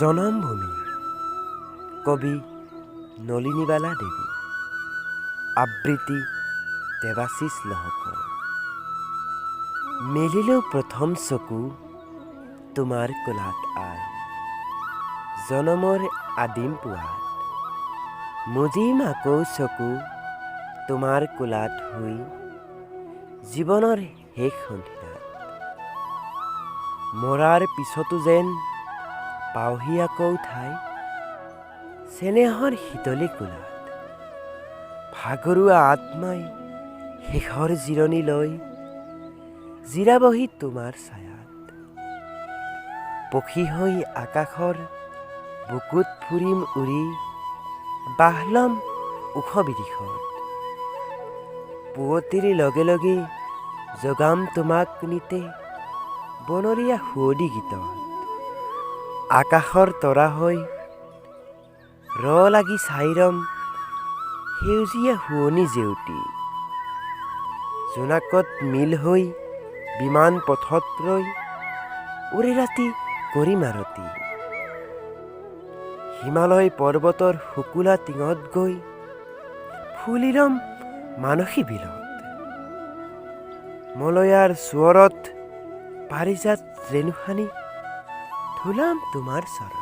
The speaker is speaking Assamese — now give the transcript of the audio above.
জনমভূমি কবি নলিনীবালা দেৱী আবৃত্তি দেৱাশীষ লহকৰ মেলিলেও প্ৰথম চকু তোমাৰ কোলাত আই জনমৰ আদিম পুৱাত মুজিম আকৌ চকু তোমাৰ কোলাত শুই জীৱনৰ শেষ সন্ধিয়াত মৰাৰ পিছতো যেন পাওহি আকৌ ঠাই চেনেহৰ শীতলী কোলাত ভাগৰুৱা আত্মাই শেষৰ জিৰণি লৈ জিৰাবহি তোমাৰ ছায়াত পখী হৈ আকাশৰ বুকুত ফুৰিম উৰি বাহ ল'ম ওখ বিদিশত পুৱতিৰ লগে লগে জগাম তোমাক নিতে বনৰীয়া সুৱদী গীতত আকাশৰ তৰা হৈ লাগি চাই ৰম সেউজীয়া শুৱনি জেউতি জোনাকত মিল হৈ বিমান পথত ৰৈ উৰে ৰাতি কৰিম আৰতি হিমালয় পৰ্বতৰ শুকুলা টিঙত গৈ ফুলি ৰম মানসী বিলত মলয়াৰ স্বৰত পাৰিজাত ৰেণু সানি ধুলাম তোমাৰ চৰত